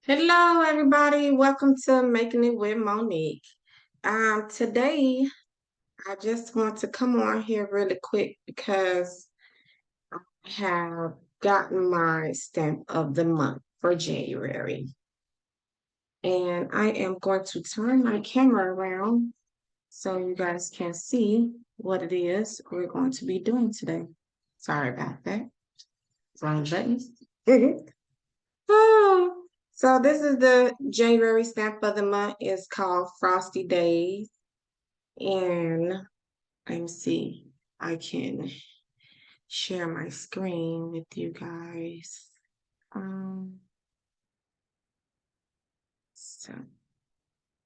Hello, everybody. Welcome to Making It with Monique. Today, I just want to come on here really quick because I have gotten my stamp of the month for January. And I am going to turn my camera around so you guys can see what it is we're going to be doing today. Sorry about that. Wrong buttons. Oh, so this is the January stamp of the month. It's called Frosty Days. And let me see. I can share my screen with you guys. Um, so,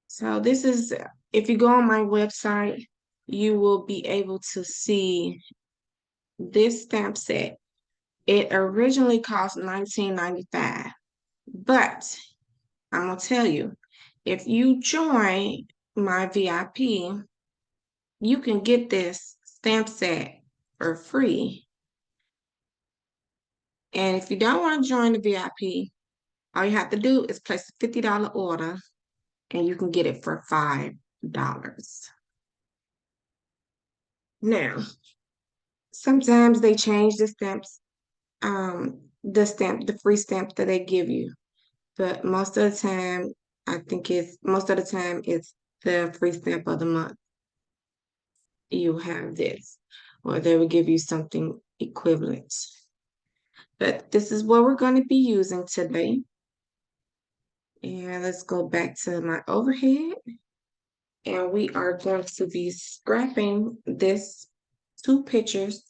so this is, if you go on my website, you will be able to see this stamp set. It originally cost $19.95, but I'm gonna tell you, if you join my VIP, you can get this stamp set for free. And if you don't want to join the VIP, all you have to do is place a $50 order and you can get it for $5. Now, sometimes they change the stamps, the free stamp that they give you. But most of the time, it's the free stamp of the month. You have this, or they will give you something equivalent. But this is what we're going to be using today. And let's go back to my overhead. And we are going to be scrapping this two pictures.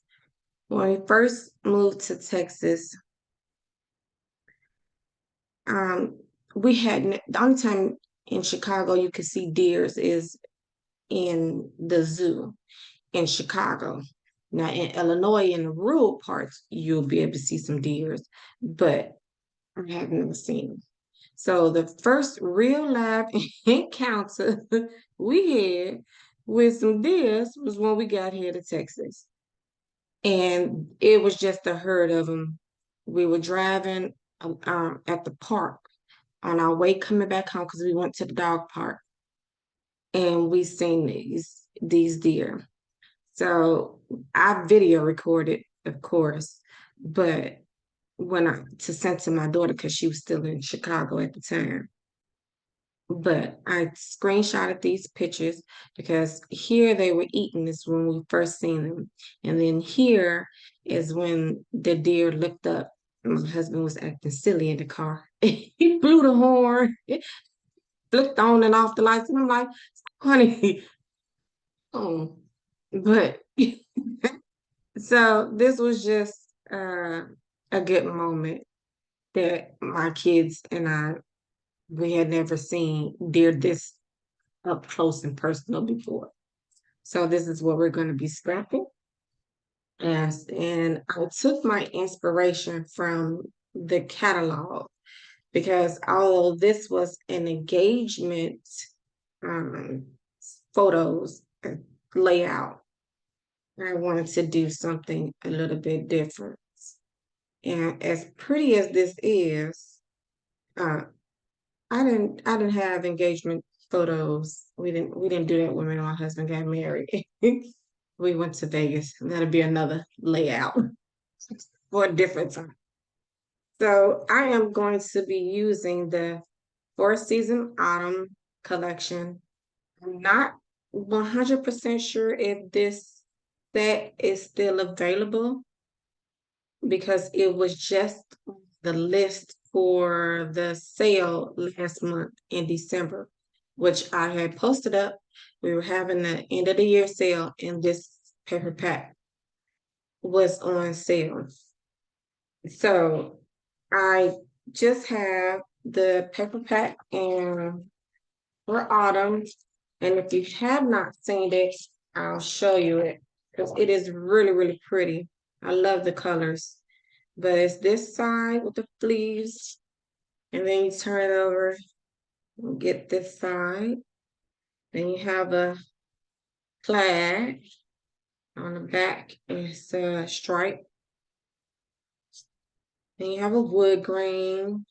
When we first moved to Texas, we had the only time in Chicago you could see deers is in the zoo in Chicago. Now in Illinois, in the rural parts, you'll be able to see some deers, but I have never seen them. So the first real live encounter we had with some deers was when we got here to Texas. And it was just a herd of them. We were driving at the park on our way coming back home because we went to the dog park and we seen these deer. So I video recorded, of course, but when I to send to my daughter because she was still in Chicago at the time. But I screenshotted these pictures because here they were eating this when we first seen them. And then here is when the deer looked up. My husband was acting silly in the car. He blew the horn, flicked on and off the lights. And I'm like, honey, oh, but so this was just a good moment that my kids and we had never seen deer this up close and personal before. So this is what we're going to be scrapping. Yes, and I took my inspiration from the catalog because although this was an engagement um, photos layout, I wanted to do something a little bit different. And as pretty as this is, uh, I didn't have engagement photos. We didn't do that when me and my husband got married. We went to Vegas. That'll be another layout for a different time. So I am going to be using the Four Season Autumn collection. I'm not 100% sure if this set is still available because it was just the list for the sale last month in December, which I had posted up. We were having the end of the year sale, and this paper pack was on sale. So I just have the paper pack and for autumn. And if you have not seen it, I'll show you it because it is really, really pretty. I love the colors. But it's this side with the sleeves, and then you turn it over and get this side. Then you have a flag on the back, it's a stripe. Then you have a wood grain.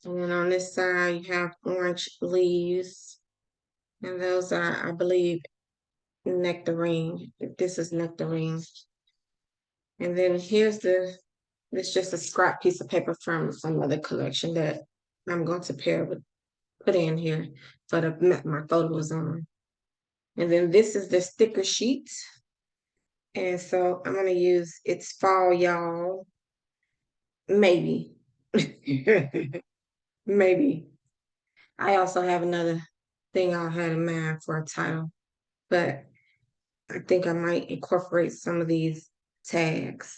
And then on this side, you have orange leaves. And those are, I believe, nectarine. This is nectarine. And then here's this just a scrap piece of paper from another collection that I'm going to put in here for my photos on. And then this is the sticker sheet. And so I'm going to use It's Fall, Y'all. Maybe. Maybe. I also have another thing I had in mind for a title, but I think I might incorporate some of these tags.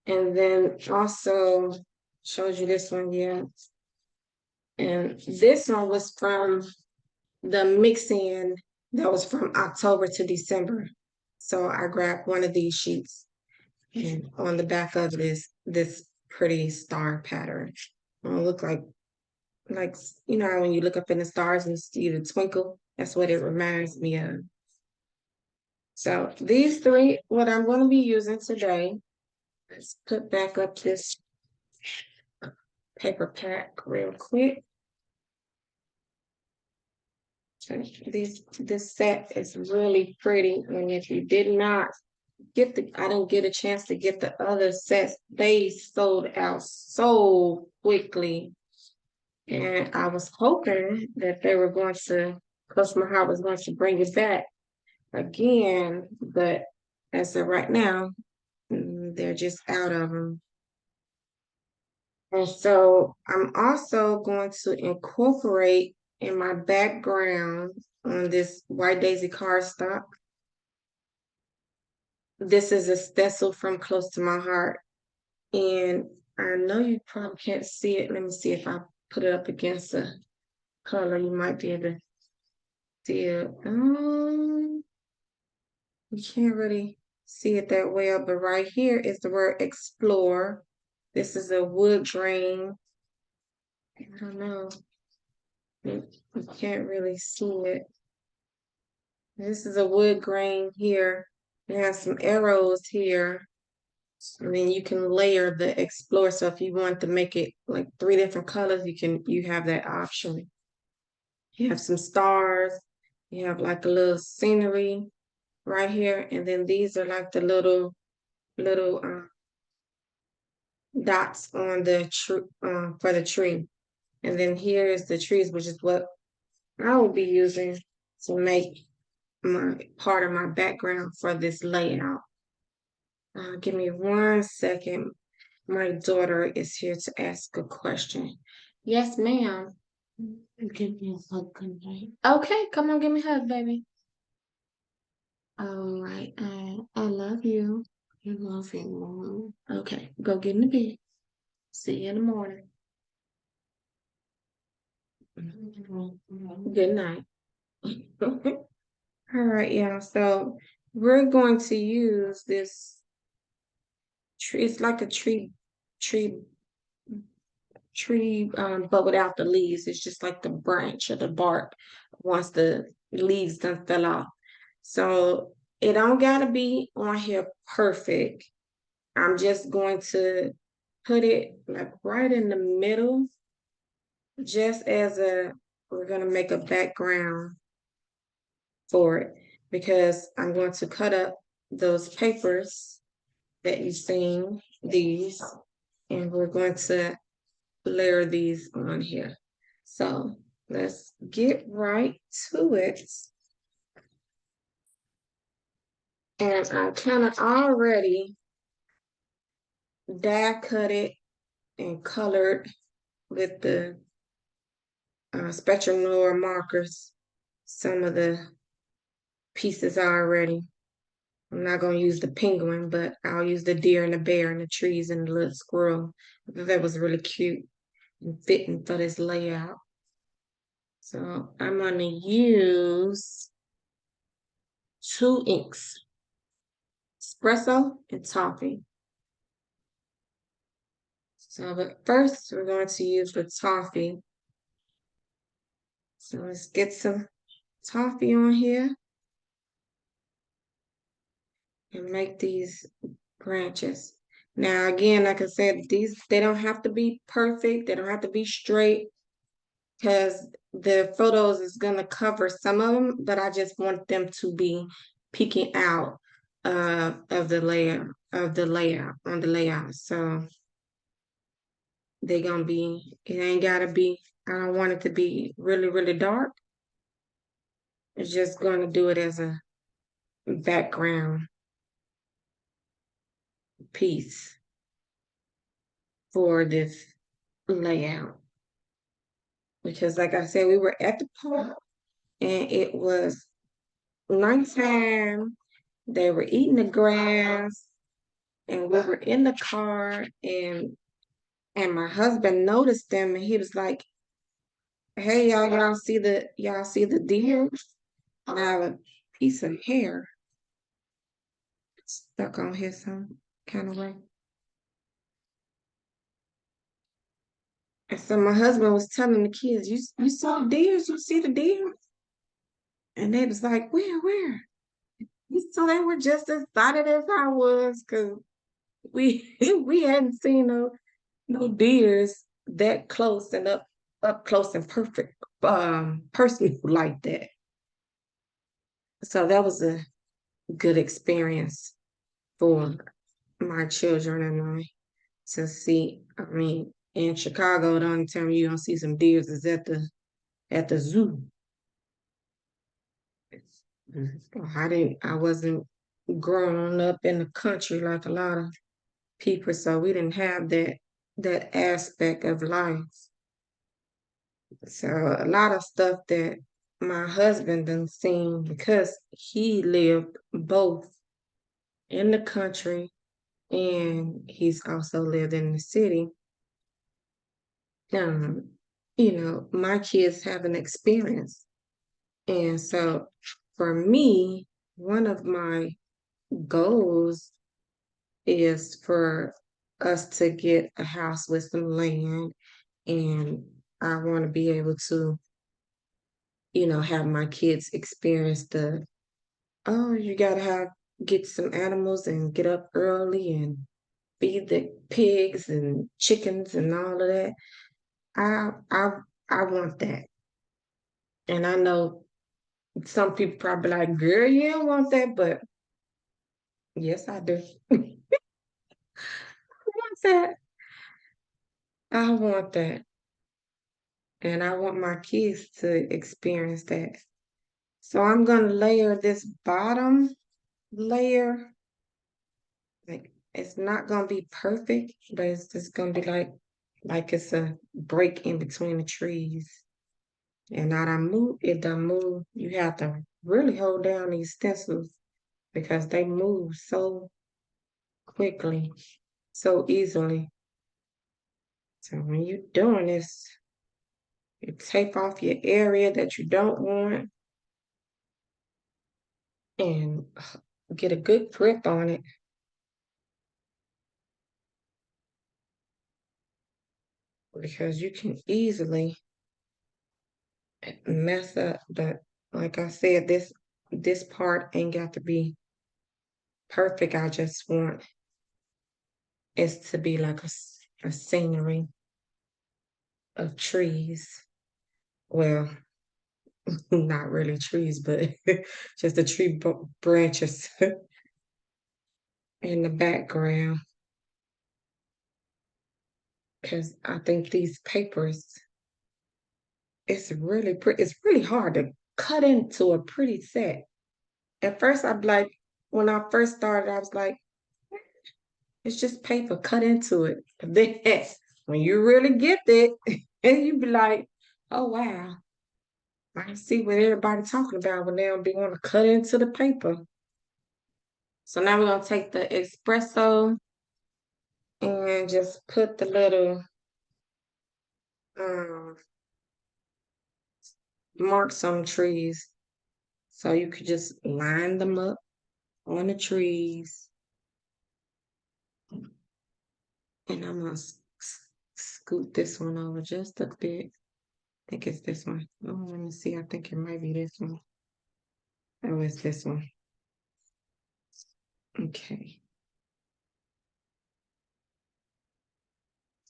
And then also showed you this one here. And this one was from the mix-in that was from October to December. So I grabbed one of these sheets, and on the back of this pretty star pattern. It'll look like you know when you look up in the stars and see the twinkle. That's what it reminds me of. So these three, what I'm going to be using today. Let's put back up this paper pack real quick. This set is really pretty, and if you did not I didn't get a chance to get the other sets. They sold out so quickly, and I was hoping that they were going to, Customer Heart was going to bring it back again, but as of right now, they're just out of them. And so I'm also going to incorporate in my background on this White Daisy cardstock. This is a stencil from Close to My Heart. And I know you probably can't see it. Let me see if I put it up against a color. You might be able to see it. You can't really see it that well, but right here is the word explore. This is a wood grain. I don't know. You can't really see it. This is a wood grain here. It has some arrows here. And then you can layer the explore. So if you want to make it like 3 different colors, you have that option. You have some stars. You have like a little scenery right here. And then these are like the little dots on the tree for the tree. And then here is the trees, which is what I will be using to make my part of my background for this layout. Give me 1 second. My daughter is here to ask a question. Yes, ma'am. Give me a hug, night. Okay, come on, give me a hug, baby. All right, I love you. I love you, Mom. Okay, go get in the bed. See you in the morning. Good night. All right, yeah. So we're going to use this tree. It's like a tree, but without the leaves. It's just like the branch or the bark once the leaves done fell off. So it don't gotta be on here perfect. I'm just going to put it like right in the middle, just as we're gonna make a background for it, because I'm going to cut up those papers that you've seen, these, and we're going to layer these on here. So let's get right to it. And I kind of already die cut it and colored with the Spectrum Noir markers some of the pieces already. I'm not going to use the penguin, but I'll use the deer and the bear and the trees and the little squirrel. That was really cute and fitting for this layout. So I'm going to use 2 inks, espresso and toffee. So, but first we're going to use the toffee. So let's get some toffee on here and make these branches. Now, again, like I said, they don't have to be perfect. They don't have to be straight because the photos is gonna cover some of them, but I just want them to be peeking out of the layout on the layout. So they gonna be. It ain't gotta be. I don't want it to be really, really dark. It's just gonna do it as a background piece for this layout. Because like I said, we were at the park and it was nighttime. They were eating the grass and we were in the car and my husband noticed them and he was like, "Hey y'all see the deer?" And I have a piece of hair stuck on his some kind of way. And so my husband was telling the kids, you saw the deers? You see the deer? And they was like, where? So they were just as excited as I was because we we hadn't seen no deers that close and up close and perfect personal like that. So that was a good experience for my children and I to see. I mean, in Chicago, the only time you don't see some deers is at the zoo. I wasn't growing up in the country like a lot of people, so we didn't have that aspect of life. So a lot of stuff that my husband done seen because he lived both in the country and he's also lived in the city. Um, my kids have an experience. And so for me, one of my goals is for us to get a house with some land and I want to be able to, have my kids experience you gotta get some animals and get up early and feed the pigs and chickens and all of that. I I I want that. And I know some people probably like, girl, you don't want that, but yes, I do. I want that. I want that. And I want my kids to experience that. So I'm gonna layer this bottom layer. Like it's not gonna be perfect, but it's just gonna be like it's a break in between the trees. And it done move. You have to really hold down these stencils because they move so quickly, so easily. So when you're doing this, you tape off your area that you don't want and get a good grip on it because you can easily mess up. But like I said, this part ain't got to be perfect. I just want it to be like a scenery of trees. Well, not really trees, but just the branches in the background. Because I think these papers, it's really hard to cut into a pretty set. At first, when I first started, I was like, it's just paper cut into it. But then when you really get it, and you be like, oh wow, I see what everybody talking about when they don't be want to cut into the paper. So now we're gonna take the espresso and just put the little um, marks on trees. So you could just line them up on the trees. And I'm gonna scoot this one over just a bit. I think it's this one. Oh, let me see. I think it might be this one. Oh, it's this one. Okay.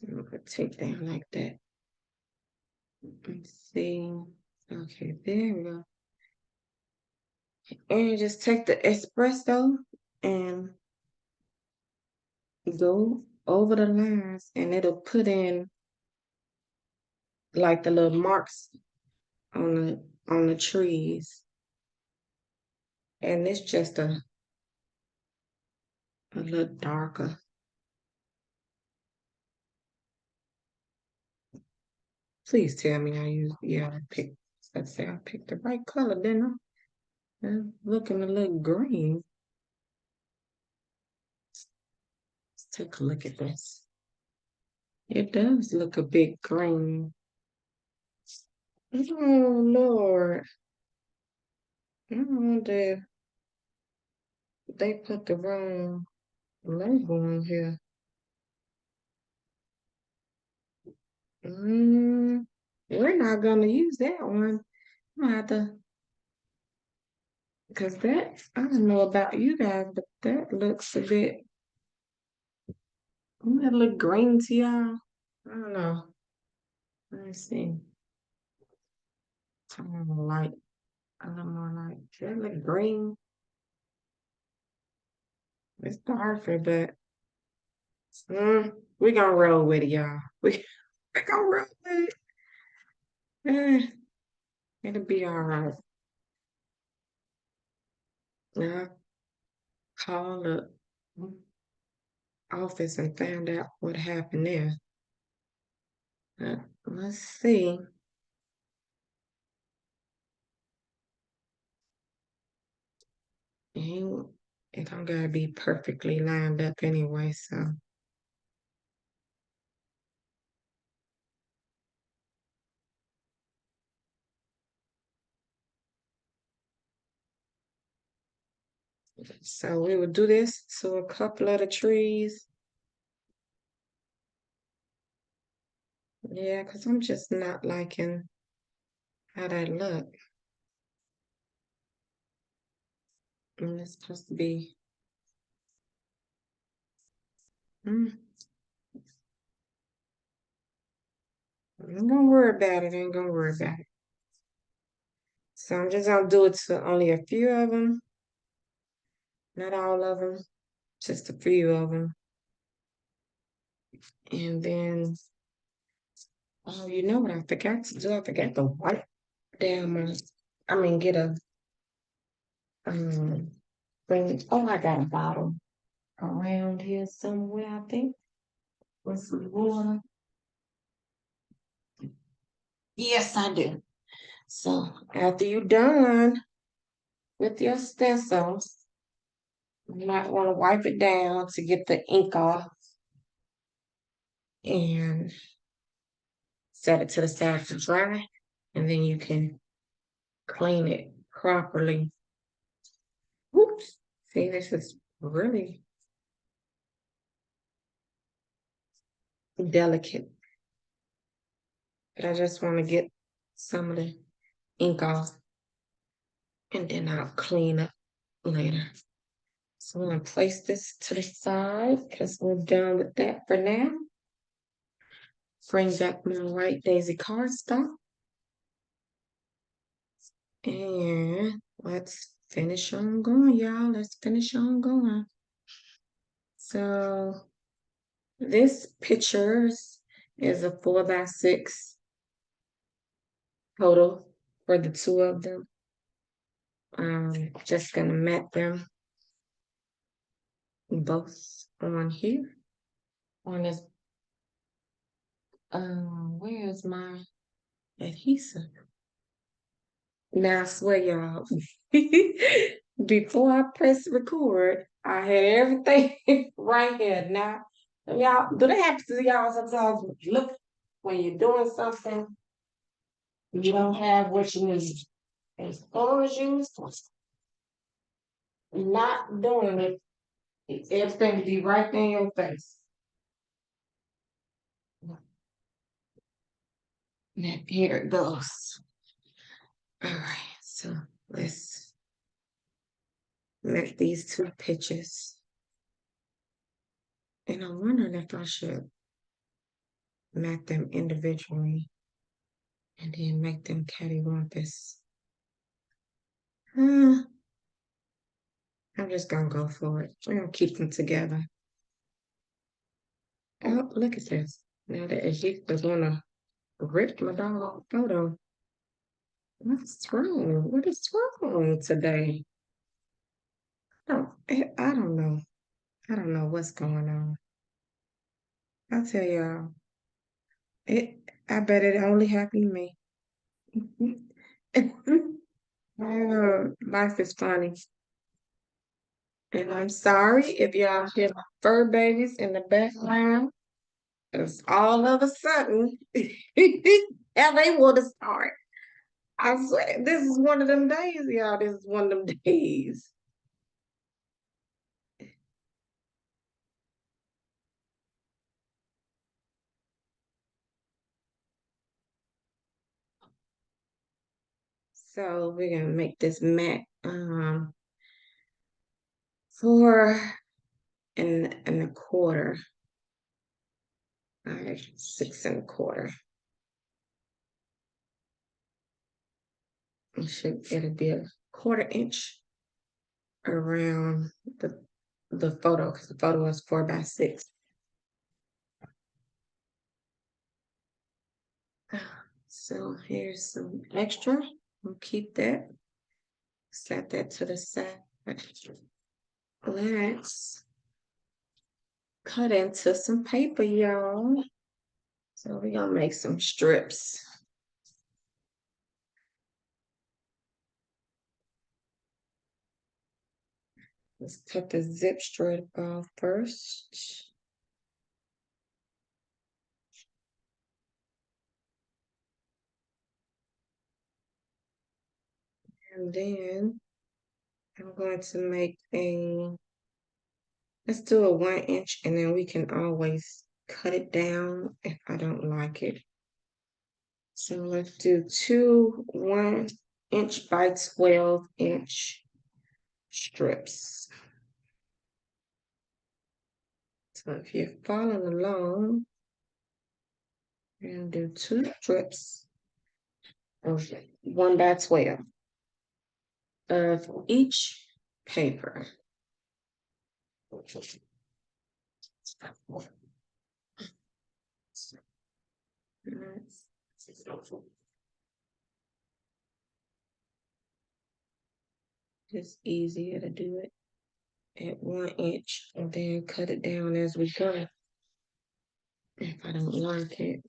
I'm gonna take down like that. Let's see. Okay, there we go. And you just take the espresso and go over the lines, and it'll put in like the little marks on the trees. And it's just a little darker. Please tell me I picked, let's say I picked the right color, didn't I? I'm looking a little green. Let's take a look at this. It does look a bit green. Oh, Lord. I wonder if they put the wrong label on here. We're not gonna use that one. I'm gonna have to, because that, I don't know about you guys, but that looks a bit, doesn't that look green to y'all? I don't know. Let me see. I don't know, like, a little more like, does that look green? It's darker, but we gonna roll with it, y'all. We gonna roll with it. Eh, it'll be all right. Now, call the office and find out what happened there. Let's see. Ain't it don't gotta be perfectly lined up anyway, so we would do this to a couple of the trees. Yeah, because I'm just not liking how that look. And it's supposed to be. Mm, ain't gonna worry about it. Ain't gonna worry about it. So I'm just gonna do it to only a few of them, not all of them, just a few of them. And then, oh, you know what I forgot to do? I forgot to wipe down my, I mean, get a, um, oh, I got a bottle around here somewhere, I think, with some water. Yes, I do. So after you're done with your stencils, you might want to wipe it down to get the ink off and set it to the side to dry, and then you can clean it properly. Whoops. See, this is really delicate, but I just want to get some of the ink off, and then I'll clean up later. So I'm gonna place this to the side because we're done with that for now. Bring back my white daisy cardstock. And let's finish on going, y'all. Let's finish on going. So this pictures is a 4x6 total for the two of them. Just gonna mat them both on here. On this, where's my adhesive? Now I swear, y'all, before I press record, I had everything right here. Now, y'all, do that happen to y'all sometimes? Look, when you're doing something, you don't have what you need. As long as you not doing it, everything will be right there in your face. Now, here it goes. All right, so let's make these two pictures. And I'm wondering if I should mat them individually and then make them cattywampus. I'm just gonna go for it. We're gonna keep them together. Oh, look at this. Now the Egyptians wanna rip my dog photo. What's wrong? What is wrong today? I don't know. I don't know what's going on. I'll tell y'all. I bet it only happened to me. Life is funny. And I'm sorry if y'all hear my fur babies in the background. It's all of a sudden, and they want to start. I swear, this is one of them days, y'all. This is one of them days. So we're gonna make this mat 4 1/4. All right, 6 1/4. It'll be a 1/4 inch around the photo because the photo is 4 by 6. So here's some extra. We'll keep that. Set that to the side. Let's cut into some paper, y'all. So we're gonna make some strips. Let's cut the zip strip off first. And then I'm going to make let's do a 1 inch and then we can always cut it down if I don't like it. So let's do two 1 inch by 12 inch strips. So if you're following along, we're gonna do 2 strips of 1 by 12 of each paper. It's easier to do it at 1 inch and then cut it down as we go if I don't like it.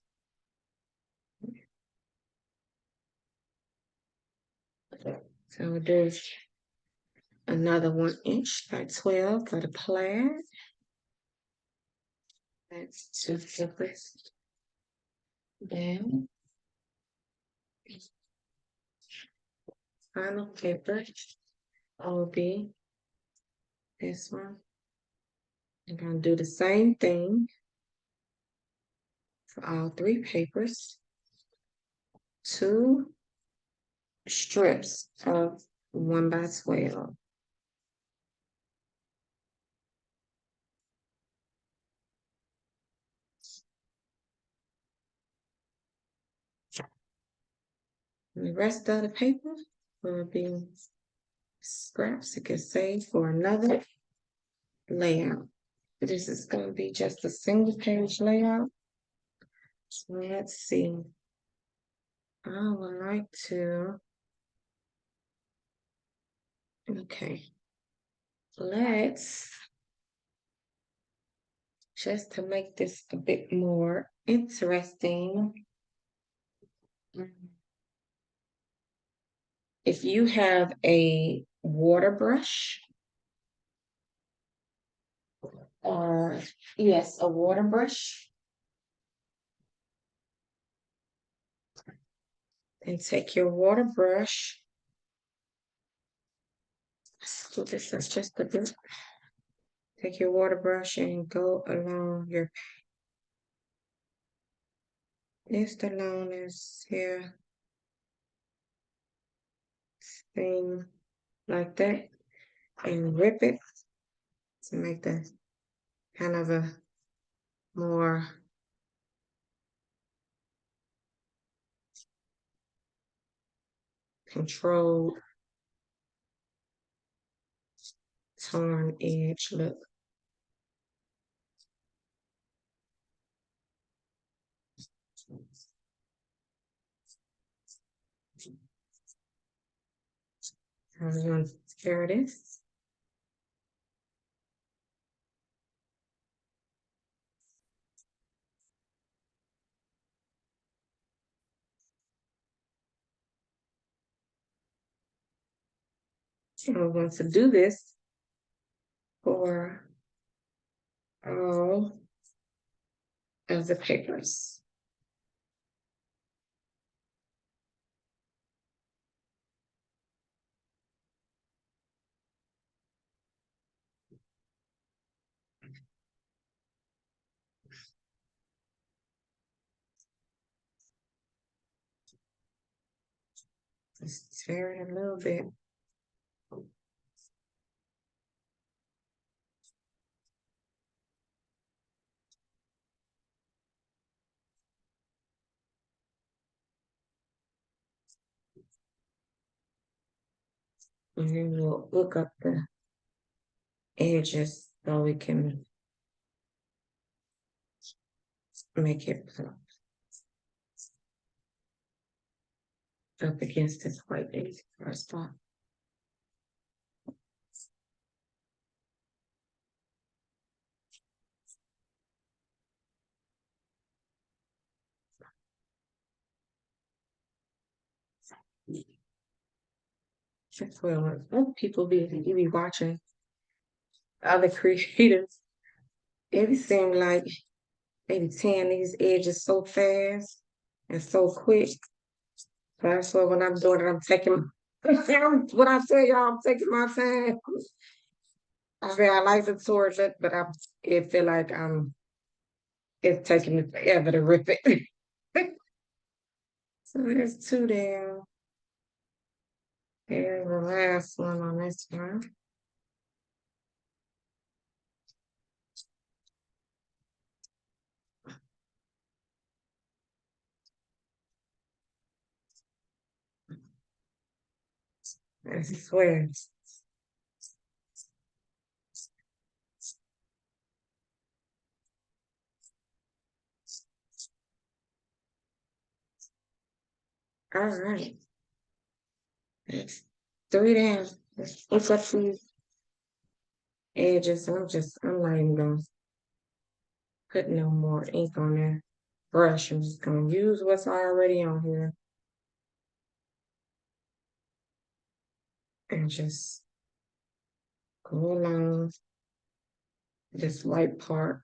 So we'll do another 1 inch by 12 for the plaid. That's 2 papers down. Final paper will be this one. I'm going to do the same thing for all 3 papers. 2 strips of 1 by 12. And the rest of the paper will be scraps you can save for another layout. This is going to be just a single page layout. So let's see. I would like to, okay. Let's, just to make this a bit more interesting, if you have a water brush, or yes, a water brush, and take your water brush. So this is just a bit. Take your water brush and go along your just along this here thing like that, and rip it to make the kind of a more controlled torn edge look. I'm going to tear this. And we're going to do this for all of the papers. Just tear it a little bit. And then we'll look up the edges so we can make it up against this white base first off. That's where people be watching other creators. It seem like they be tearing these edges so fast and so quick. That's why when I'm doing it, I'm taking when I tell y'all I'm taking my time. I mean I like the towards it, but it feel like it's taking me forever to rip it. So there's two there. There's the last one on this one. I swear. All right. It's three down. Let's up these edges. I'm not even gonna put no more ink on there. Brush. I'm just gonna use what's already on here and just go along this white part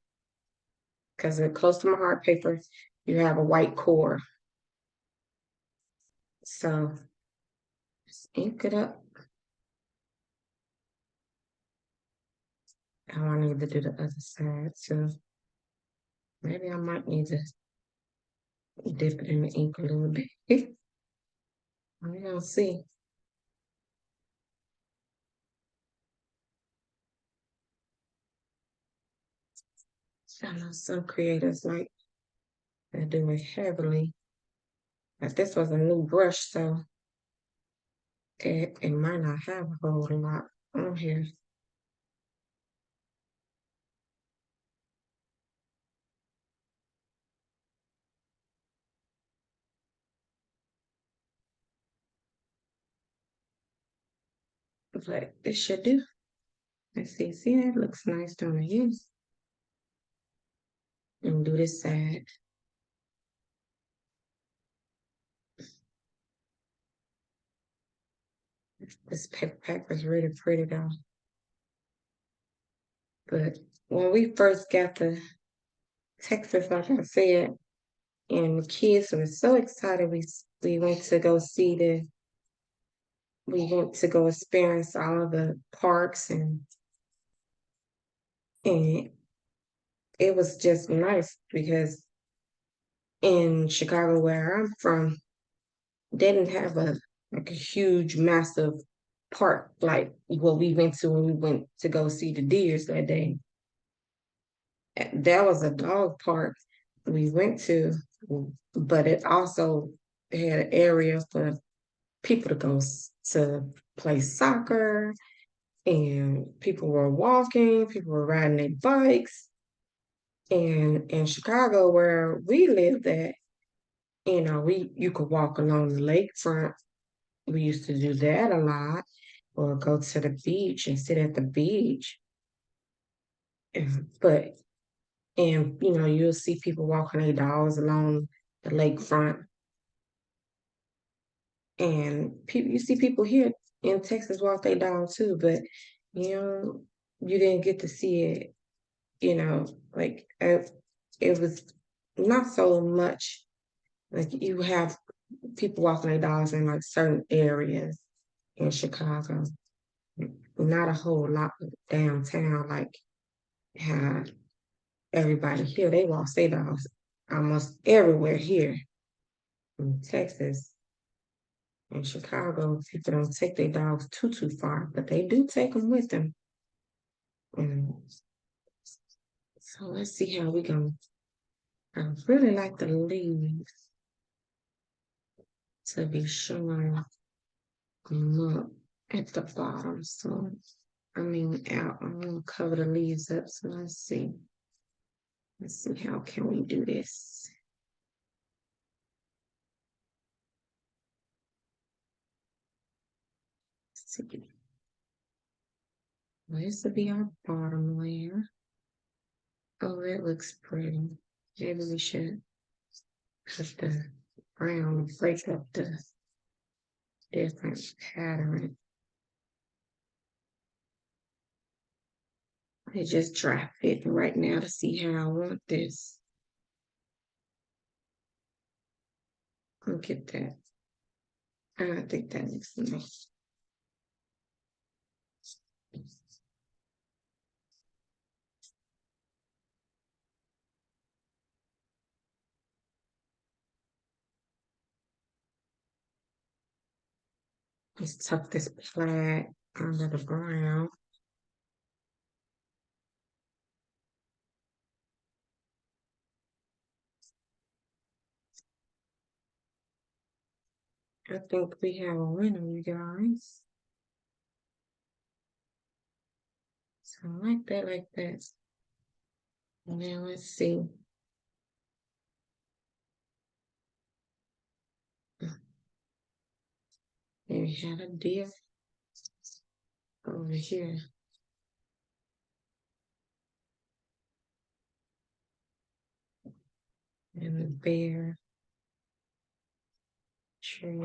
because it's close to my heart paper. You have a white core, so just ink it up. Oh, I need to do the other side too. Maybe I might need to dip it in the ink a little bit. We're gonna see. I know some creators like they do it heavily. But this was a new brush, so it might not have a whole lot on here. But it should do. Let's see. See, that looks nice, don't it? Yes. And do this side. This paper is really pretty though. But when we first got to Texas, like I said, and the kids were so excited, we went to go see we went to go experience all the parks and it was just nice because in Chicago where I'm from, they didn't have a huge massive park like what we went to when we went to go see the deers that day. That was a dog park we went to, but it also had an area for people to go to play soccer, and people were walking, people were riding their bikes. And in Chicago, where we lived at, you could walk along the lakefront. We used to do that a lot, or go to the beach and sit at the beach. But you'll see people walking their dogs along the lakefront, and people you see people here in Texas walk their dog too, but you know you didn't get to see it. Like it was not so much like you have people walking their dogs in like certain areas in Chicago, not a whole lot downtown like how everybody here they walk their dogs almost everywhere here in Texas. In Chicago, people don't take their dogs too far, but they do take them with them. And so let's see how we go. I really like the leaves to be showing up at the bottom. So out. I'm gonna cover the leaves up. So let's see. Let's see how can we do this. Let's see. Well, this will be our bottom layer. Oh, that looks pretty. Maybe we should put the brown break up the different pattern. I just dry fitting right now to see how I want this. Look at that. I think that looks nice. Let's tuck this plaid under the brown. I think we have a winner, you guys. So like that, like that. And then let's see. Maybe have a deer over here. And the bear tree.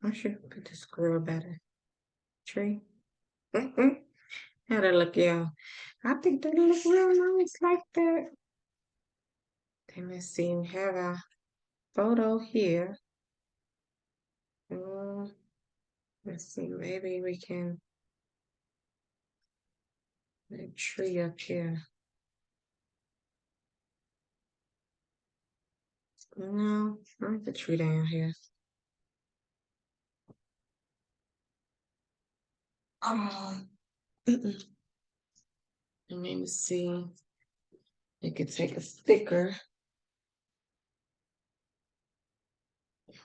I should put the squirrel better. Tree. Mm-mm. How that look, y'all? I think that look real nice like that. Then let's see, we have a photo here. Let's see, maybe we can put a tree up here. No, not the tree down here. Oh, let me see. We could take a sticker.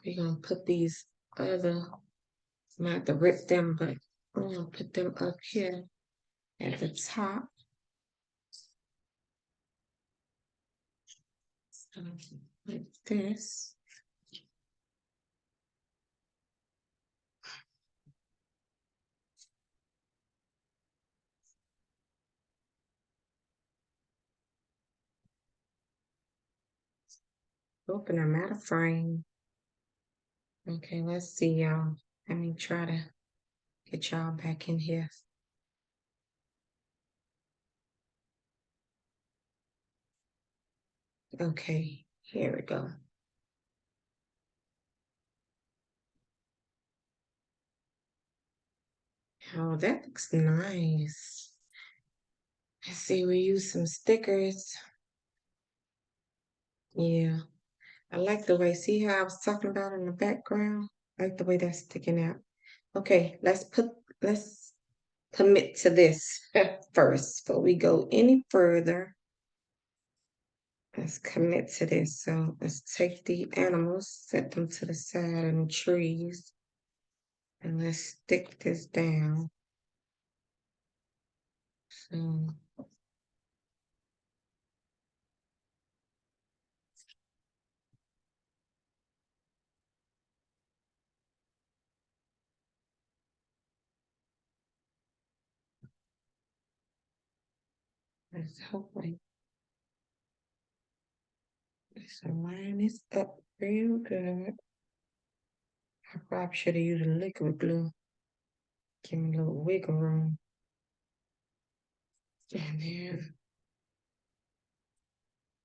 We're gonna put these other, not to rip them, but we're gonna put them up here at the top. So, like this. Open them out of frame. Okay, let's see y'all. Let me try to get y'all back in here. Okay, here we go. Oh, that looks nice. Let's see, we use some stickers. Yeah, I like the way, see how I was talking about in the background? I like the way that's sticking out. Okay, let's commit to this first before we go any further. Let's commit to this. So let's take the animals, set them to the side in the trees, and let's stick this down. So let's hopefully this line is up real good. I probably should have used a liquid glue. Give me a little wiggle room. And then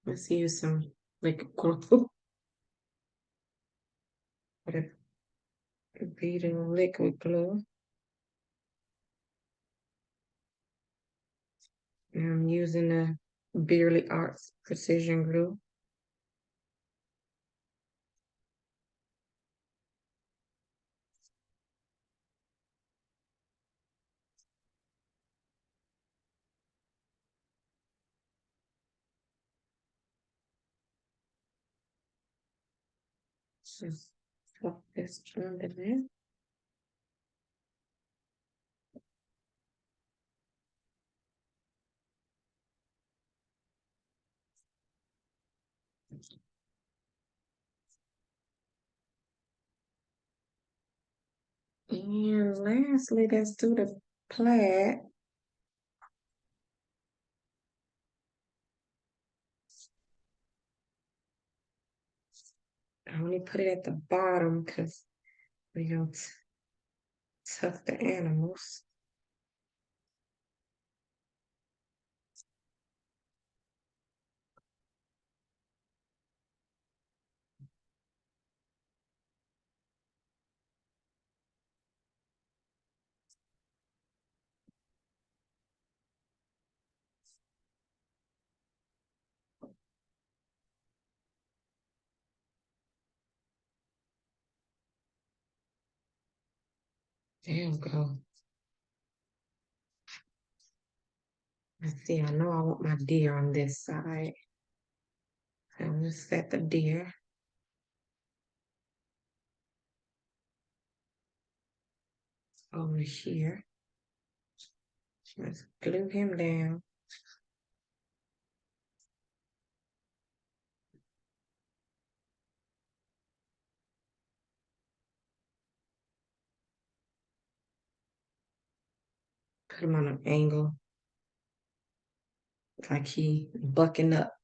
let's use some liquid glue. But it be the liquid glue. And I'm using the Beerly Arts Precision Glue. Just put this under there. And lastly, let's do the plaid. I only put it at the bottom because we don't tuck the animals. There we go. Let's see, I know I want my deer on this side. So I'm gonna set the deer over here. Let's glue him down. Put him on an angle, like he bucking up.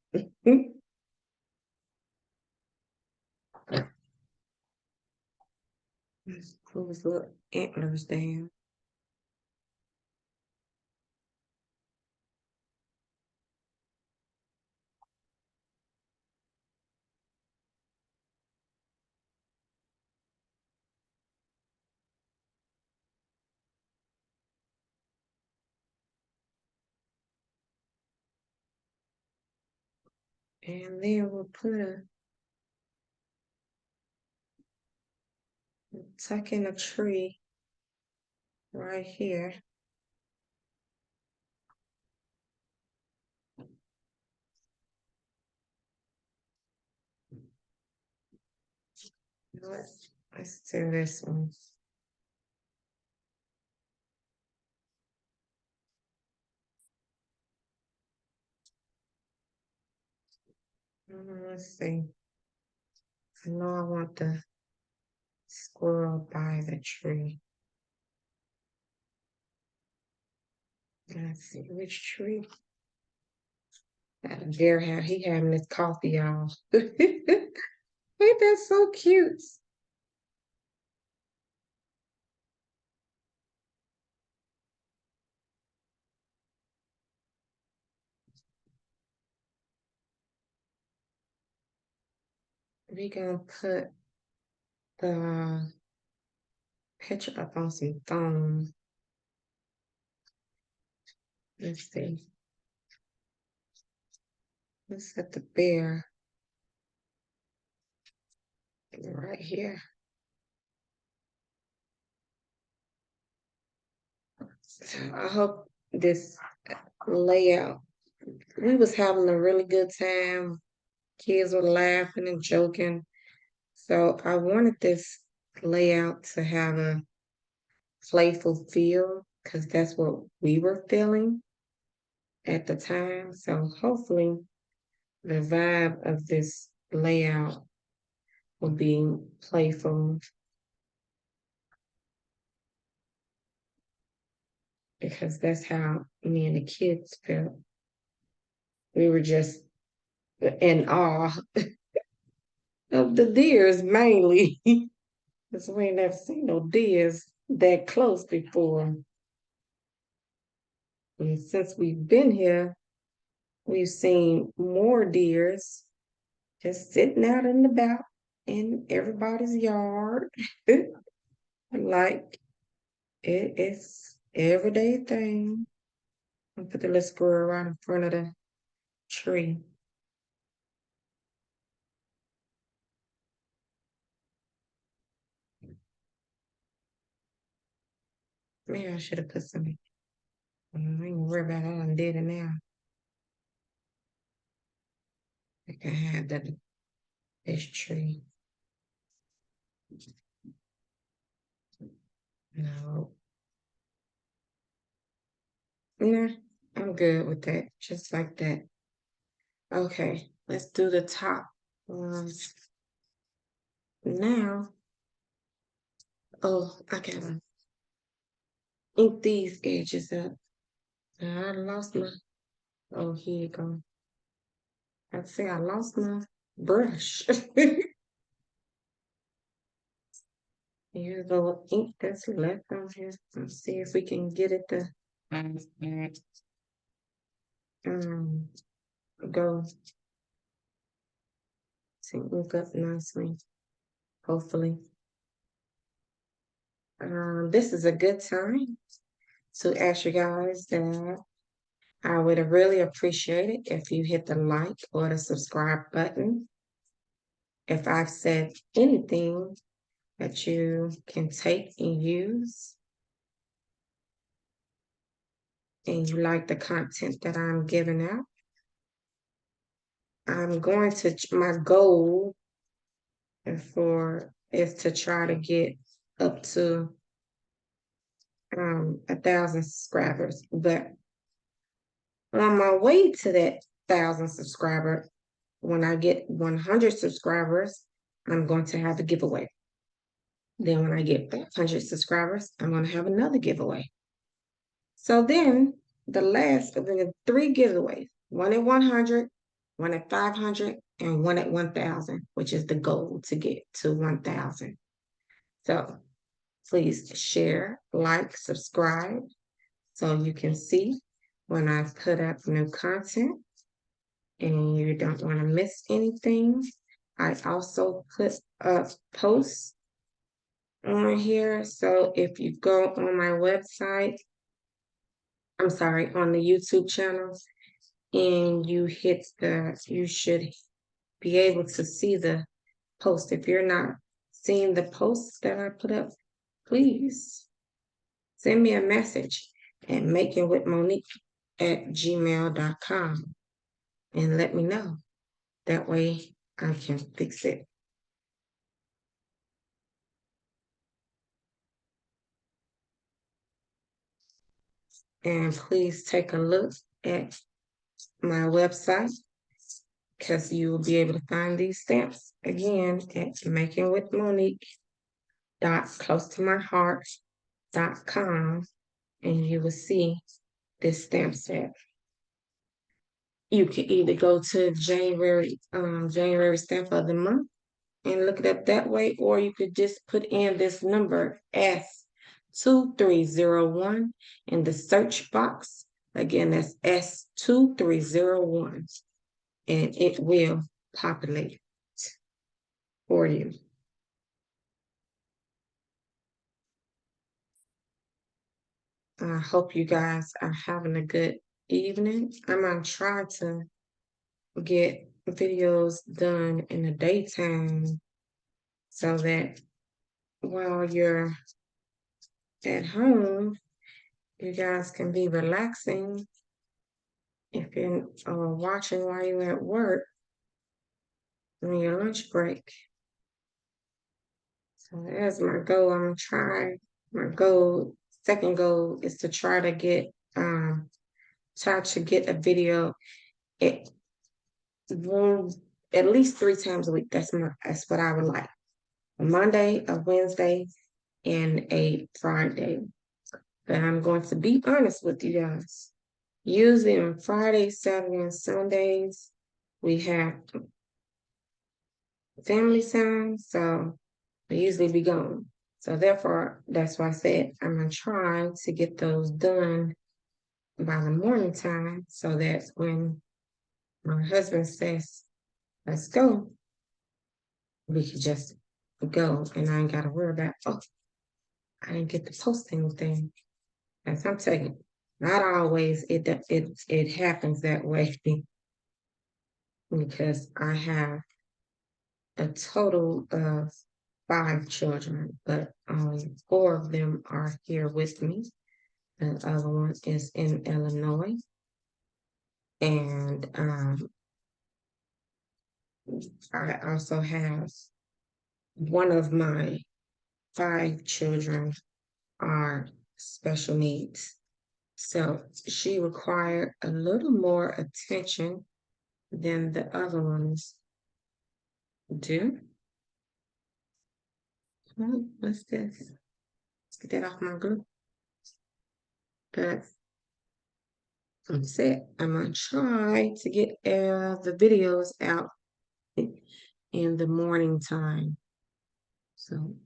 Let's pull his little antlers down. And then we'll put a tuck in a tree right here. You know what? Let's do this one. Let's see. I know I want the squirrel by the tree. Let's see which tree. That deer he having his coffee, y'all. Ain't that so cute? We gonna put the picture up on some thong. Let's see. Let's set the bear right here. So I hope this layout. We was having a really good time Kids were laughing and joking. So I wanted this layout to have a playful feel because that's what we were feeling at the time. So hopefully the vibe of this layout will be playful because that's how me and the kids felt. We were just in awe of the deers mainly because we ain't never seen no deers that close before. And since we've been here, we've seen more deers just sitting out and about in everybody's yard. Like it's everyday thing. I put the little squirrel right in front of the tree. Maybe I should have put some. I ain't worry about it. I done did it now. I can have this tree. No, nah, I'm good with that. Just like that. Okay, let's do the top. Um, now, oh, I gotta ink these edges up. I lost my. Oh, here you go. I say I lost my brush. Here's the little ink that's left on here. Let's see if we can get it to um go to ink up nicely. Hopefully, this is a good time to ask you guys that I would have really appreciate it if you hit the like or the subscribe button. If I've said anything that you can take and use, and you like the content that I'm giving out, I'm going to, my goal is to try to get up to 1,000 subscribers. But on my way to that 1,000 subscriber, when I get 100 subscribers, I'm going to have a giveaway. Then when I get 500 subscribers, I'm going to have another giveaway. So then the last of the three giveaways, one at 100, one at 500, and one at 1,000, which is the goal to get to 1,000. So please share, like, subscribe so you can see when I put up new content and you don't want to miss anything. I also put up posts on here. So if you go on my website, I'm sorry, on the YouTube channel, and you should be able to see the post. If you're not seeing the posts that I put up, please send me a message at makingwithmonique@gmail.com and let me know. That way I can fix it. And please take a look at my website because you will be able to find these stamps again at makingwithmonique.closetomyheart.com, and you will see this stamp set. You can either go to January stamp of the month and look it up that way, or you could just put in this number S2301 in the search box. Again, that's S2301, and it will populate for you. I hope you guys are having a good evening. I'm gonna try to get videos done in the daytime so that while you're at home, you guys can be relaxing. If you're watching while you're at work, on your lunch break. So that's my goal. I'm gonna try. My goal, second goal, is to try to get a video at one at least 3 times a week. That's what I would like. A Monday, a Wednesday, and a Friday. But I'm going to be honest with you guys. Usually on Fridays, Saturdays, and Sundays, we have family time, so I usually be gone. So therefore, that's why I said I'm gonna try to get those done by the morning time, so that when my husband says, "Let's go," we could just go, and I ain't gotta worry about, oh, I didn't get to post anything. As I'm telling you, not always it happens that way because I have a total of 5 children, but only 4 of them are here with me. The other one is in Illinois. And I also have one of my 5 children are special needs. So she required a little more attention than the other ones do. What's this? Let's get that off my group. But I'm set. I'm gonna try to get the videos out in the morning time. So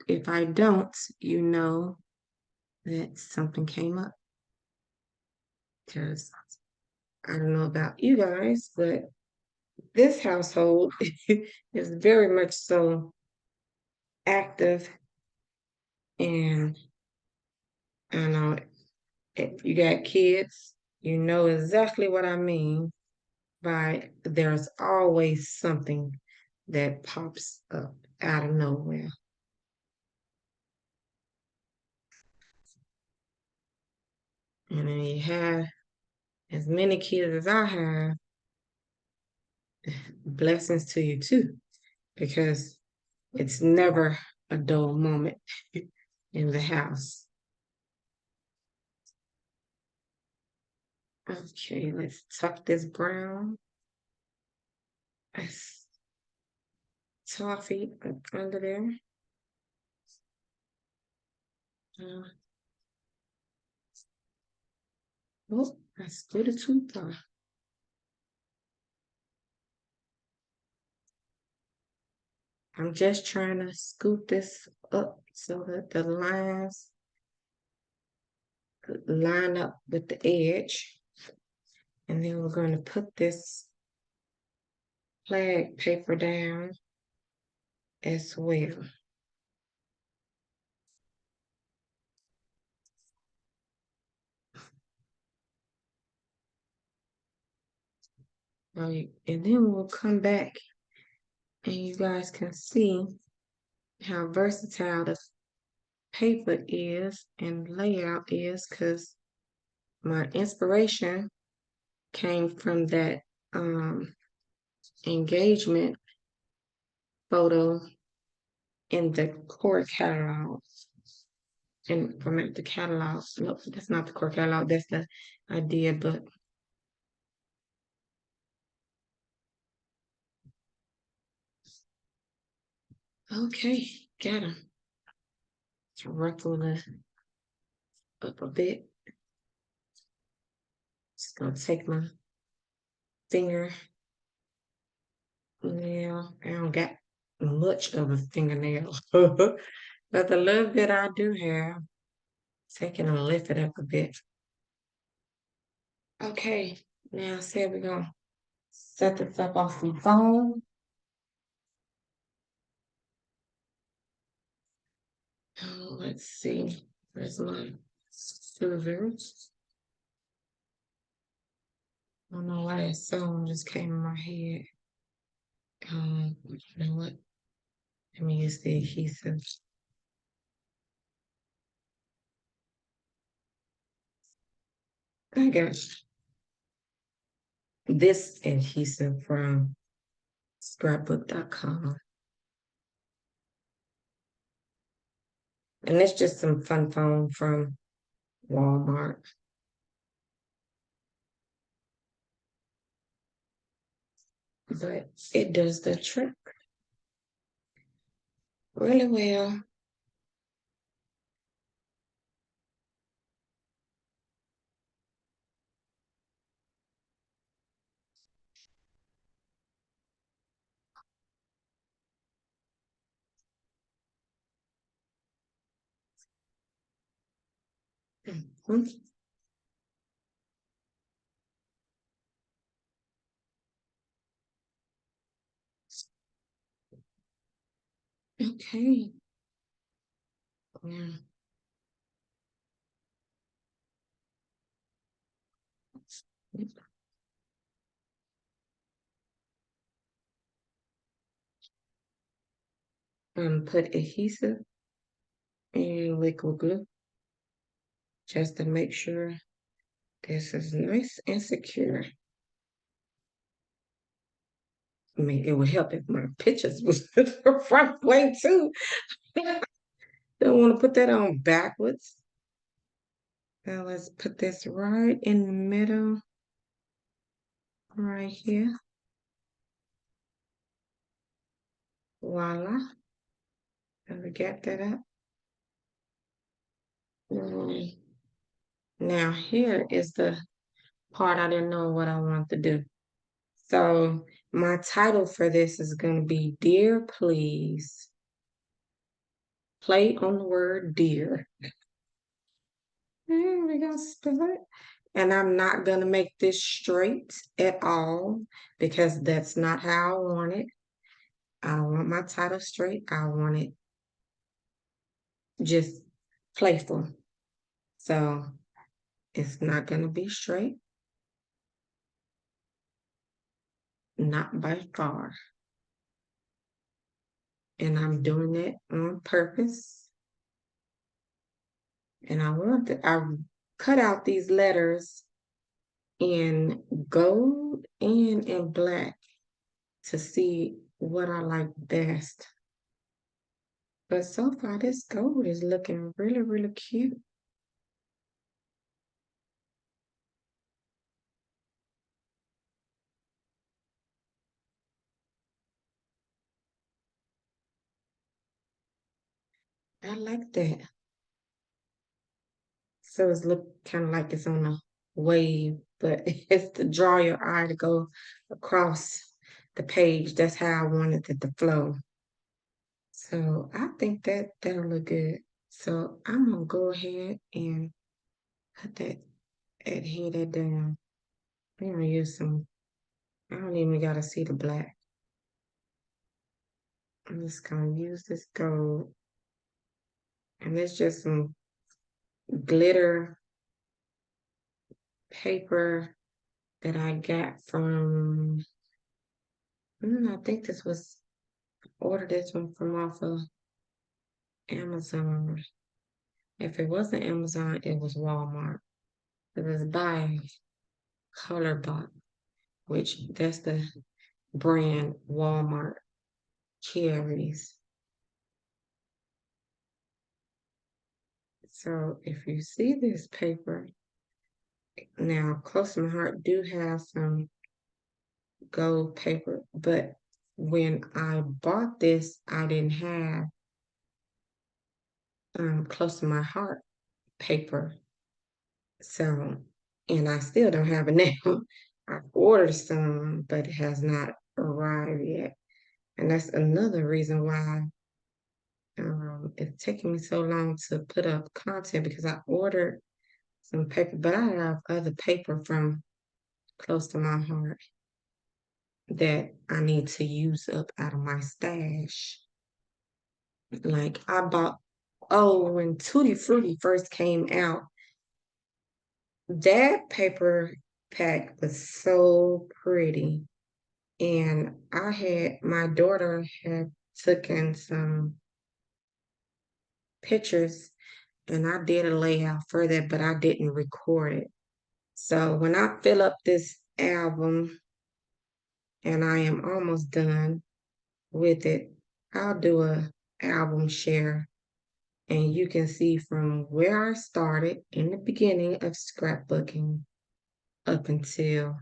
if I don't, you know that something came up. Because I don't know about you guys, but this household is very much so active, and I know if you got kids, you know exactly what I mean by there's always something that pops up out of nowhere. And then you have as many kids as I have, blessings to you too, because it's never a dull moment in the house. Okay, let's tuck this brown toffee up under there. Uh, oh, that's good a toothbrush. I'm just trying to scoop this up so that the lines line up with the edge. And then we're going to put this flag paper down as well. And then we'll come back and you guys can see how versatile the paper is and layout is, because my inspiration came from that engagement photo in the core catalog. And from the catalog, nope, that's not the core catalog, that's the idea book. Okay, got him. Ruffle it up a bit. Just gonna take my finger nail. I don't got much of a fingernail, but the little bit I do have, taking and lift it up a bit. Okay, now say we're gonna set this up off the phone. Let's see, where's my scissors? I don't know why that song just came in my head. You know what? Let me use the adhesive. I got this adhesive from Scrapbook.com. And it's just some fun foam from Walmart. But it does the trick really well. Mhm. Okay. Yeah. Put adhesive and liquid glue just to make sure this is nice and secure. I mean, it would help if my pictures was the front way too. Don't want to put that on backwards. Now let's put this right in the middle, right here. Voila. And we get that up. Mm. Now here is the part I didn't know what I wanted to do. So my title for this is going to be Dear Please. Play on the word dear. And we're going to spell it. And I'm not going to make this straight at all because that's not how I want it. I want my title straight. I want it just playful. So it's not going to be straight, not by far. And I'm doing it on purpose. And I cut out these letters in gold and in black to see what I like best. But so far, this gold is looking really, really cute. I like that. So it's look kind of like it's on a wave, but it's to draw your eye to go across the page. That's how I wanted it to flow. So I think that that'll look good. So I'm gonna go ahead and put that, adhere that down. I'm gonna use some, I don't even gotta see the black. I'm just gonna use this gold. And it's just some glitter paper that I got from, I think this was, ordered this one from off of Amazon. If it wasn't Amazon, it was Walmart. It was by Colorblock, which that's the brand Walmart carries. So if you see this paper, now Close to My Heart do have some gold paper, but when I bought this, I didn't have Close to My Heart paper. So, and I still don't have it now. I ordered some, but it has not arrived yet. And that's another reason why it's taking me so long to put up content because I ordered some paper, but I have other paper from Close to My Heart that I need to use up out of my stash. Like I bought, oh, when Tutti Frutti first came out, that paper pack was so pretty. And I had, my daughter had taken some pictures and I did a layout for that, but I didn't record it. So when I fill up this album, and I am almost done with it. I'll do a album share, and you can see from where I started in the beginning of scrapbooking up until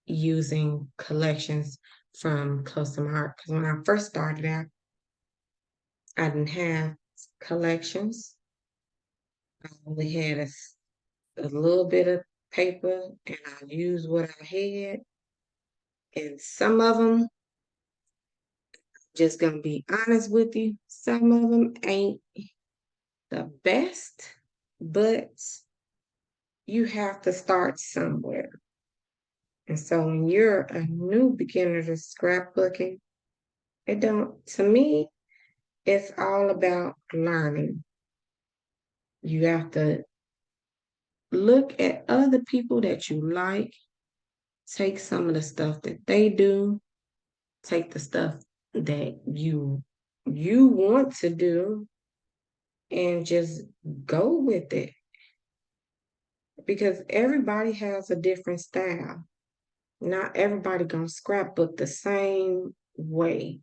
using collections from Close to My Heart. Because when I first started out, I didn't have collections. I only had a little bit of paper, and I used what I had. And some of them, just gonna be honest with you, some of them ain't the best, but you have to start somewhere. And so when you're a new beginner to scrapbooking, it don't, to me, it's all about learning. You have to look at other people that you like, take some of the stuff that they do, take the stuff that you want to do, and just go with it. Because everybody has a different style. Not everybody gonna scrapbook the same way.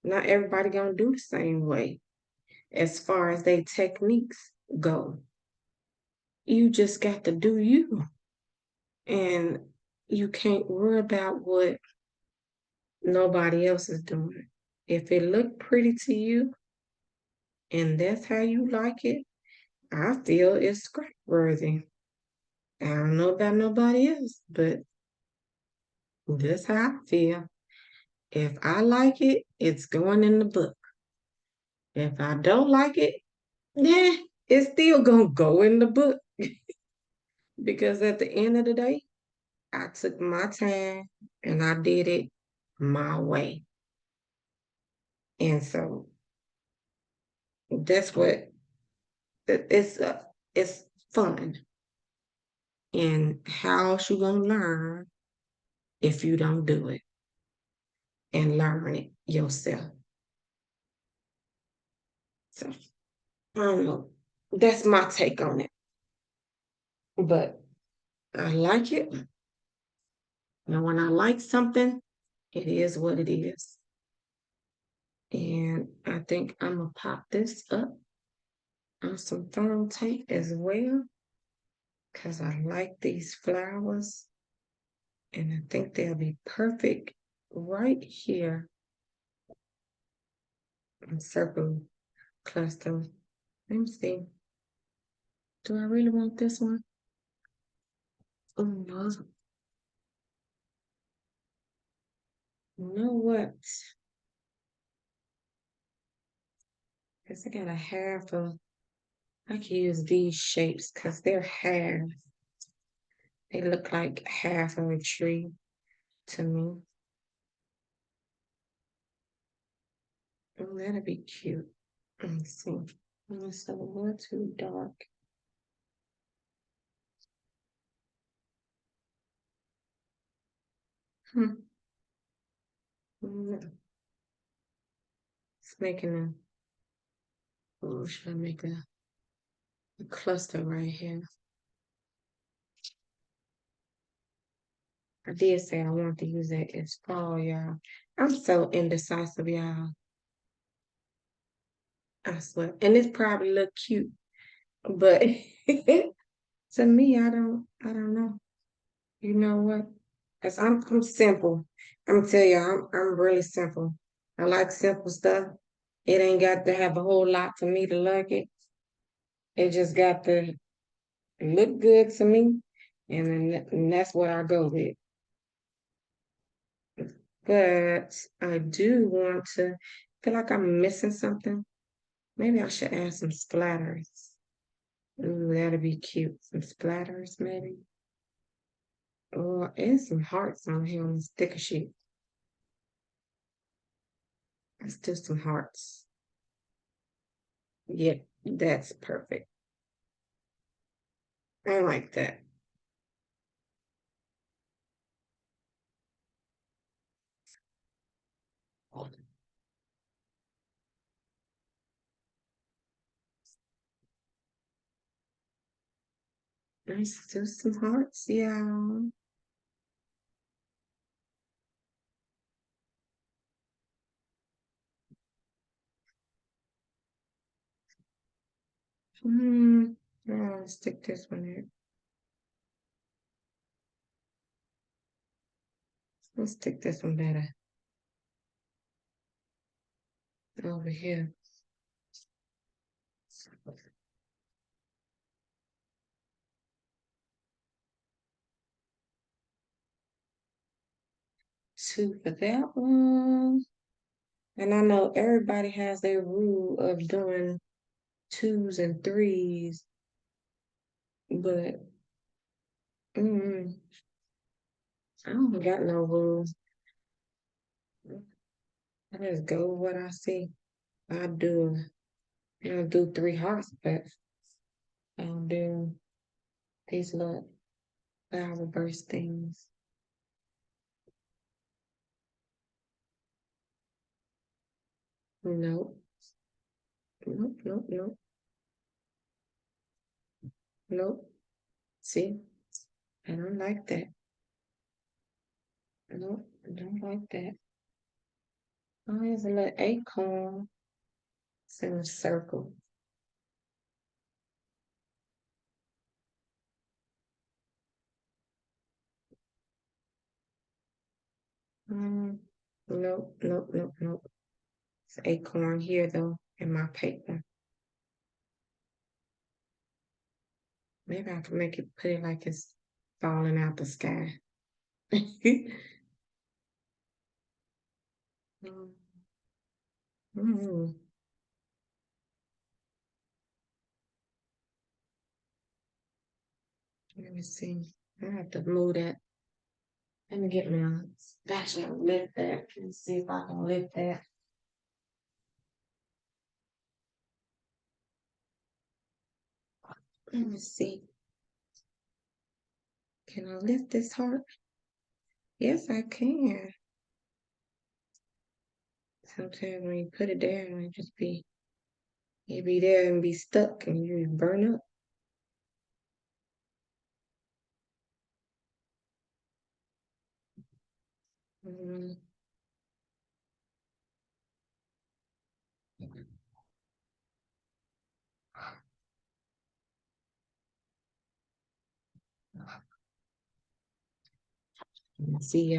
Not everybody gonna do the same way as far as their techniques go. You just got to do you. And you can't worry about what nobody else is doing. If it look pretty to you and that's how you like it, I feel it's scrap worthy. I don't know about nobody else, but that's how I feel. If I like it, it's going in the book. If I don't like it, yeah, it's still gonna go in the book. Because at the end of the day, I took my time and I did it my way. And so that's what it's it's fun. And how else you gonna learn if you don't do it and learn it yourself? So I don't know. That's my take on it. But I like it. And when I like something, it is what it is. And I think I'm gonna pop this up on some thermal tape as well, because I like these flowers and I think they'll be perfect right here in circle cluster. Let me see. Do I really want this one? Oh no. You know what? Guess I got a half of, I can use these shapes because they're half. They look like half of a tree to me. Oh, that'll be cute. Let's see. It's a little too dark. Hmm. Mm, it's making a, oh, should I make a cluster right here? I did say I want to use that as fall, y'all. I'm so indecisive, y'all. I swear. And this probably look cute, but to me, I don't know. You know what? Cause I'm simple. I'm tell you, I'm really simple. I like simple stuff. It ain't got to have a whole lot for me to like it. It just got to look good to me, and that's what I go with. But I do want to feel like I'm missing something. Maybe I should add some splatters. Ooh, that'd be cute. Some splatters, maybe. Or and some hearts on here on the sticker sheet. Let's do some hearts. Yeah, that's perfect. I like that. Let's do some hearts, yeah. I'll stick this one there. Let's stick this one better over here. Two for that one. And I know everybody has their rule of doing twos and threes, but I don't got no rules. I just go with what I see. I do. I don't do three hearts, but I don't do these little flower burst things. Nope. Nope. Nope. Nope. Nope. See, I don't like that. Nope. I don't like that. Oh, here's a little acorn. It's in a circle. Mm, nope. Nope. Nope. Nope. It's acorn here though in my paper. Maybe I can make it put it like it's falling out the sky. Mm. Let me see. I have to move that. Let me get my spatula and lift that. Let's see if I can lift that. Let me see. Can I lift this heart? Yes, I can. Sometimes when you put it down, it be there and be stuck and you burn up. Mm, see,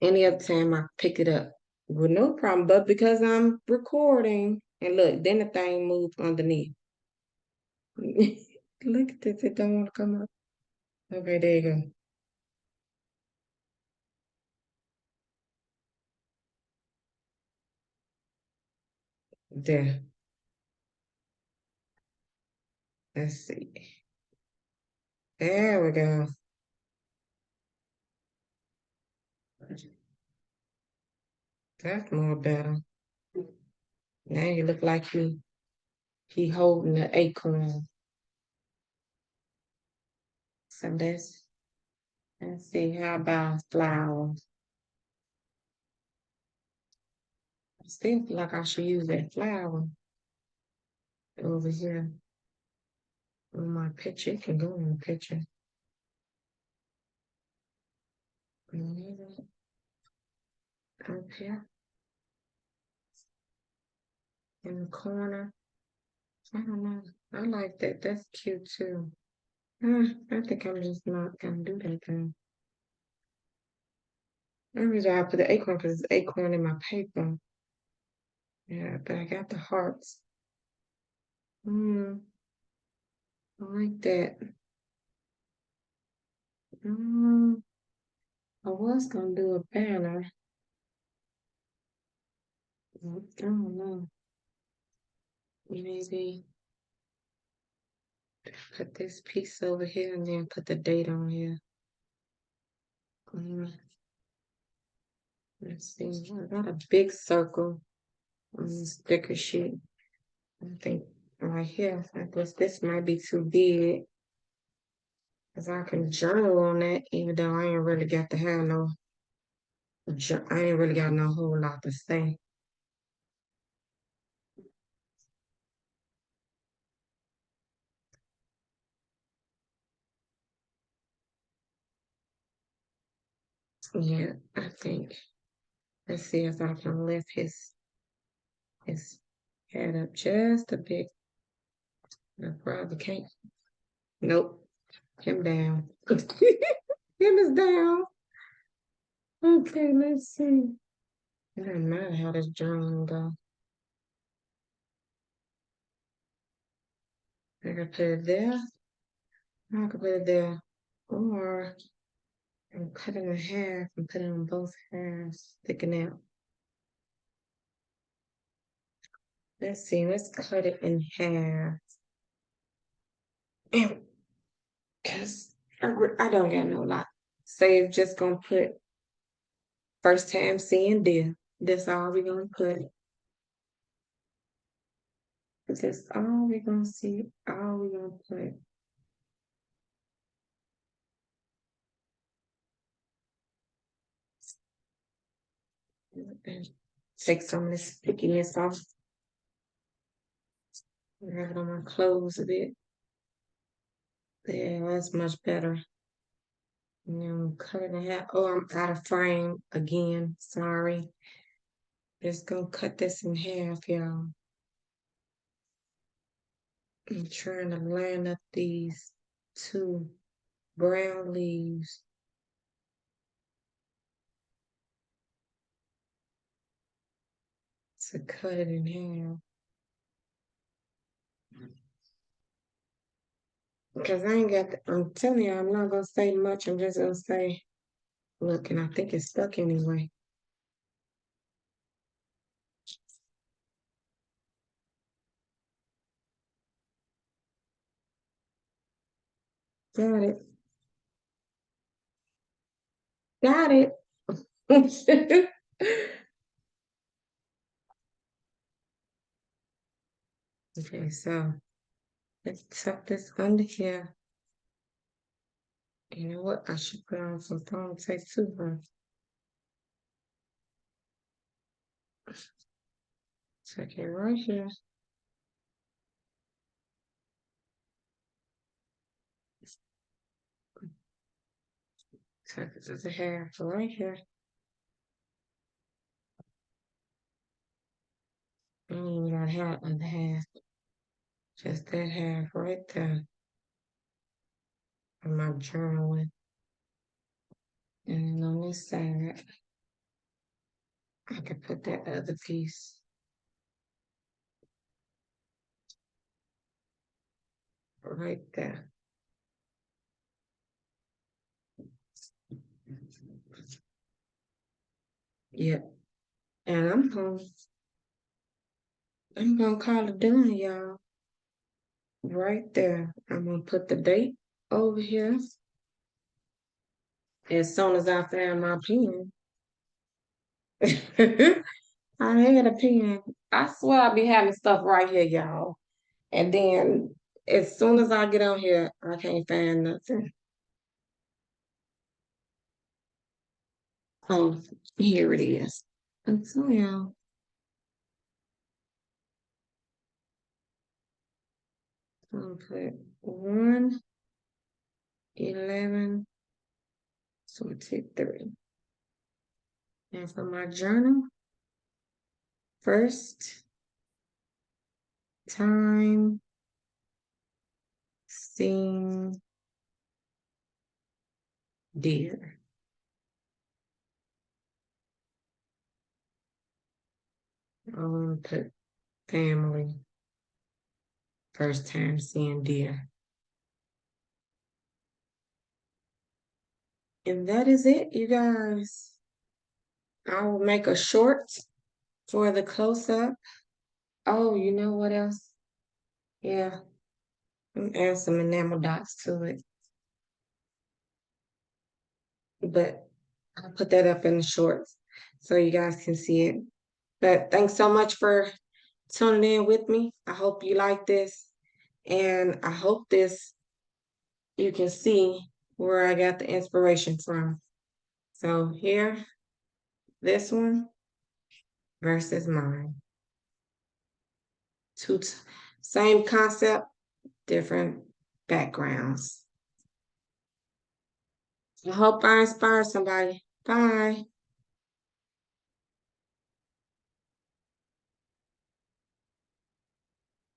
any other time I pick it up with no problem, but because I'm recording, and look, then the thing moved underneath. Look at this, it don't want to come up. Okay, there you go. There. Let's see. There we go. That's more better. Now you look like he holding the acorn. So let's see, how about flowers? I still feel like I should use that flower over here on my picture. It can go in the picture. Maybe up here in the corner. I don't know. I like that. That's cute too. I think I'm just not gonna do that thing. The reason I put the acorn because it's acorn in my paper. Yeah, but I got the hearts. I like that. Mm, I was gonna do a banner. I don't know. Maybe put this piece over here and then put the date on here. Mm, let's see. I got a big circle on this sticker sheet. I think right here. I guess this might be too big. Cause I can journal on that, even though I ain't really got to have no. I ain't really got no whole lot to say. Yeah, I think. Let's see if I can lift his head up just a bit. I probably can't. Nope. Him down. Him is down. Okay, let's see. It doesn't matter how this journal go. I can put it there. I can put it there. Or I can cut it in half and put it on both halves, sticking out. Let's see, let's cut it in half. And because I don't got no lot. Say just gonna put first time seeing deer. That's all we're gonna put. That's all we're gonna see. All we're gonna put. And take some of this stickiness off. Have it on my clothes a bit. Yeah, that's much better. And then cut it in half. Oh, I'm out of frame again. Sorry. Just gonna cut this in half, y'all. I'm trying to line up these two brown leaves. To cut it in half. Because I ain't got, I'm telling you, I'm not gonna say much. I'm just gonna say, look, and I think it's stuck anyway. Got it. Got it. Okay, so let's tuck this under here. You know what? I should put on some phone tape too, huh? Tuck it right here. Tuck it to the half right here. And you got half of the half. Just that half right there. On my journaling. And then on this side, I could put that other piece right there. Yep. And I'm gonna call it done, y'all. Right there. I'm gonna put the date over here. As soon as I found my pen. I had a pen. I swear I be having stuff right here, y'all. And then as soon as I get on here, I can't find nothing. Oh, here it is. And so yeah, I'm gonna put 1/11/23. And for my journal, first time seeing deer. I'm gonna put family, first time seeing deer. And that is it, you guys. I will make a short for the close up. Oh, you know what else? Yeah, add some enamel dots to it. But I'll put that up in the shorts so you guys can see it. But thanks so much for tuning in with me. I hope you like this. And I hope you can see where I got the inspiration from. So here, this one versus mine. Same concept, different backgrounds. I hope I inspire somebody. Bye.